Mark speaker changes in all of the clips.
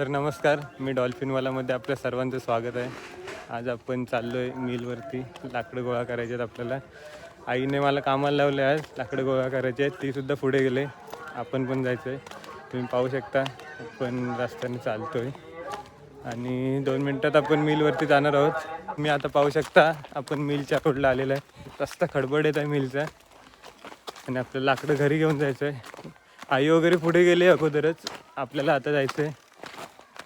Speaker 1: तर नमस्कार, मी डॉल्फिनवालामध्ये आपल्या सर्वांचं स्वागत आहे. आज आपण चाललो आहे मिलवरती. लाकडं गोळा करायचे आहेत आपल्याला. आईने मला कामाला लावले आहे, लाकडं गोळा करायचे आहेत. तीसुद्धा पुढे गेले, आपण पण जायचं आहे. तुम्ही पाहू शकता आपण रस्त्याने चालतो आहे आणि 2 मिनटात आपण मिलवरती जाणार आहोत. मी आता पाहू शकता आपण मिलच्या रोडला आलेला आहे. रस्ता खडबडीत आहे मिलचा आणि आपल्याला लाकडं घरी घेऊन जायचं आहे. आई वगैरे पुढे गेले अगोदरच, आपल्याला आता जायचं आहे.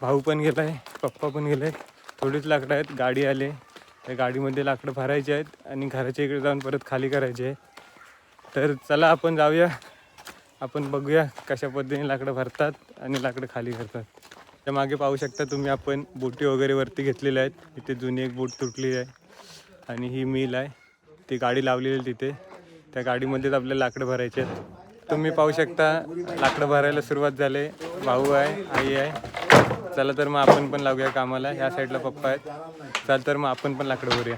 Speaker 1: भाऊ पण गेला आहे, पप्पा पण गेले आहेत. थोडीच लाकडं आहेत, गाडी आले. त्या गाडीमध्ये लाकडं भरायचे आहेत आणि घराच्या इकडे जाऊन परत खाली करायचे आहे. तर चला आपण जाऊया, आपण बघूया कशा पद्धतीने लाकडं भरतात आणि लाकडं खाली करतात. त्या मागे पाहू शकता तुम्ही आपण बोटी वगैरे वरती घेतलेल्या आहेत. इथे जुनी एक बोट तुटली आहे आणि ही मिल आहे, ती गाडी लावलेली आहे तिथे. त्या गाडीमध्येच आपल्याला लाकडं भरायचे आहेत. तुम्ही पाहू शकता लाकडं भरायला सुरुवात झाली. भाऊ आहे, आई आहे. चला तर मग आपण पण लागूया कामाला. ह्या साईडला पप्पा आहेत. चल तर मग आपण पण लाकडं भरूया.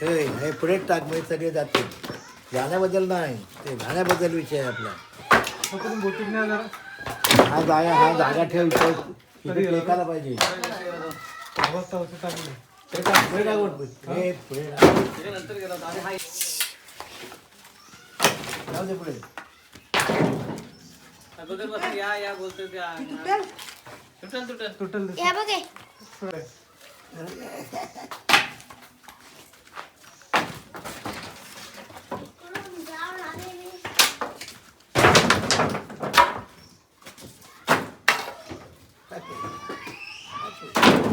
Speaker 2: हे पुढे टाक, म्हणजे सगळे जातील. जाण्याबद्दल नाही, ते जाण्याबद्दल विषय आहे आपला. हा जागा ठेव, इथे टेकायला पाहिजे. पुढे
Speaker 3: तुटल या बघे.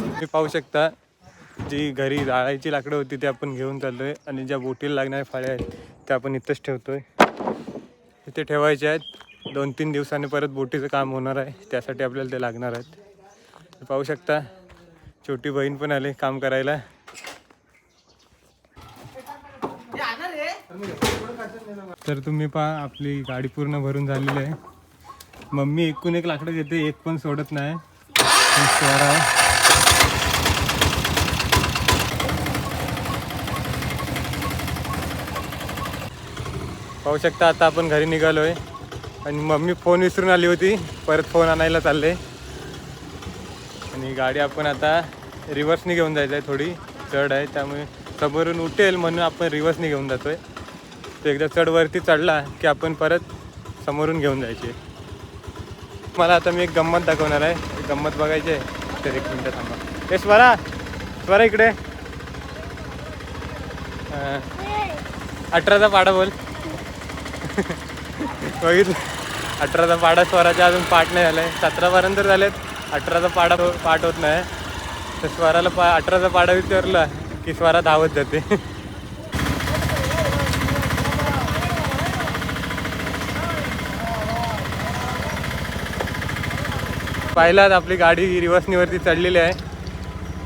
Speaker 1: तुम्ही पाहू शकता जी घरी जाळायची लाकडं होती ते आपण घेऊन चाललोय आणि ज्या बोटीला लागणाऱ्या फाळ्या आहेत त्या आपण इथंच ठेवतोय. इथे ठेवायचे आहेत. 2-3 दिवसांनी परत बोटीचं काम होणार आहे, त्यासाठी आपल्याला ते लागणार आहेत. पाहू शकता छोटी बहीण पण आले काम करायला. तर तुम्ही पहा आपली गाडी पूर्ण भरून झालेली आहे. मम्मी एकूण एक लाकडं घेते, एक पण सोडत नाही. पाहू शकता आता आपण घरी निघालो आहे आणि मम्मी फोन विसरून आली होती, परत फोन आणायला चालले. आणि गाडी आपण आता रिव्हर्सने घेऊन जायचं आहे. थोडी चढ आहे त्यामुळे समोरून उठेल म्हणून आपण रिव्हर्सने घेऊन जातो आहे. तर एकदा चढवरती चढला की आपण परत समोरून घेऊन जायचे. मला आता मी एक गंमत दाखवणार आहे. गंमत बघायची आहे तर 1 मिनटं थांबा. हे स्वरा इकडे. 18चा पाडा बोल. बघितलं, 18चा पाडा स्वराचा अजून पाठ नाही झाला आहे. 17पर्यंत झालेत, 18चा पाडा पाठ होत नाही. तर स्वराला 18चा पाडा विचारला की स्वरा धावत जाते. पाहिलात आपली गाडी रिव्हर्सनीवरती चढलेली आहे.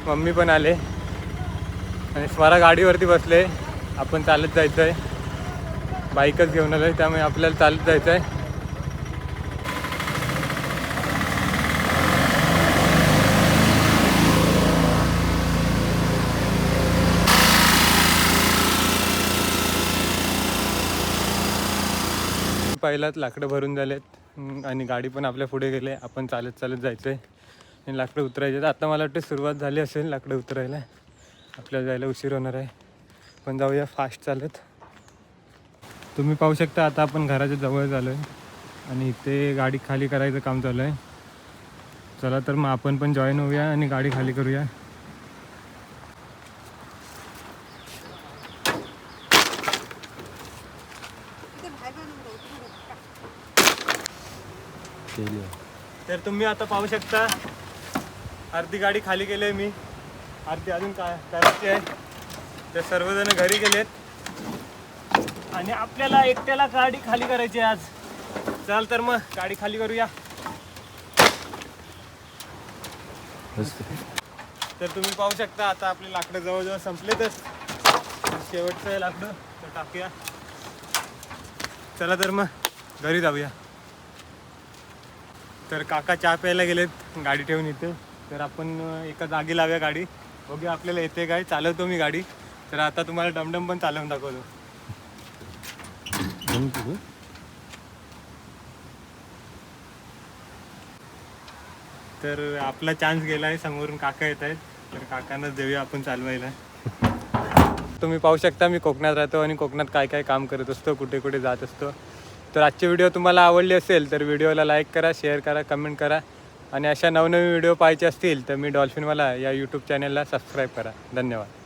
Speaker 1: मम्मी पण आले आणि स्वरा गाडीवरती बसले. आपण चालत जायचं आहे, बाईकच घेऊन आलो आहे त्यामुळे आपल्याला चालत जायचं आहे. पहिलाच लाकडं भरून झालेत आणि गाडी पण आपल्या पुढे गेले. आपण चालत चालत जायचं आहे आणि लाकडं उतरायचे. आता मला वाटतं सुरुवात झाली असेल लाकडं उतरायला. आपल्याला जायला उशीर होणार आहे, पण जाऊया फास्ट चालत. तुम्ही पाहू शकता आता आपण घराच्या जवळ झालो आहे आणि इथे गाडी खाली करायचं काम चालू आहे. चला तर मग आपण पण जॉईन होऊया आणि गाडी खाली करूया. तर तुम्ही आता पाहू शकता अर्धी गाडी खाली केली आहे मी, अर्धी अजून करायची आहे. तर सर्वजण घरी गेलेत आणि आपल्याला एकट्याला गाडी खाली करायची आहे आज. चल तर मग गाडी खाली करूया. तर तुम्ही पाहू शकता आता आपले लाकडं जवळजवळ संपलेतच. शेवटचं आहे लाकडं तर टाकूया. चला तर मग घरी जाऊया. तर काका चहा प्यायला गेलेत गाडी ठेवून इथे. तर आपण एका जागी लावूया गाडी, बघूया आपल्याला येते काय. चालवतो मी गाडी, तर आता तुम्हाला डमडम पण चालवून दाखवतो. तर आपला चान्स गेला आहे, समोरून काका येत आहेत, तर काकांनाच देऊया आपण चालवायला. तुम्ही पाहू शकता मी कोकणात राहतो आणि कोकणात काय काय काम करत असतो, कुठे कुठे जात असतो. तर आजची व्हिडिओ तुम्हाला आवडली असेल तर व्हिडिओला लाईक करा, शेअर करा, कमेंट करा आणि अशा नवनवीन व्हिडिओ पाहायचे असतील तर मी डॉल्फिनवाला या यूट्यूब चॅनलला सबस्क्राईब करा. धन्यवाद.